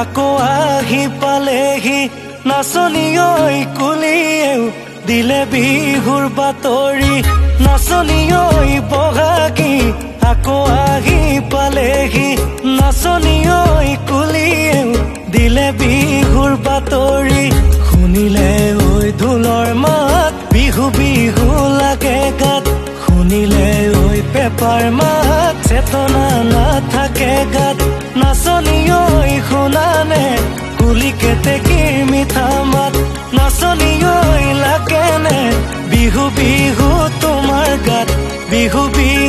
আকৌ আহি পালেহি নাচনি ঐ কুলিয়েও দিলে বিহুৰ বাতৰি নাচনি ঐ বহাগী আকৌ আহি পালেহি নাচনি ঐ কুলিয়েও দিলে বিহুৰ বাতৰি শুনিলে ঐ ঢোলৰ মাত বিহু বিহু লাগে গাত শুনিলে ঐ পেপাৰ মাত চেতনা নাথাকে গাত নাচনি ঐ শুনানে কুলি কেতেকীৰ মিঠা মাত নাচনি ঐ লাগেনে বিহু বিহু তোমাৰ গাত বিহু বিহু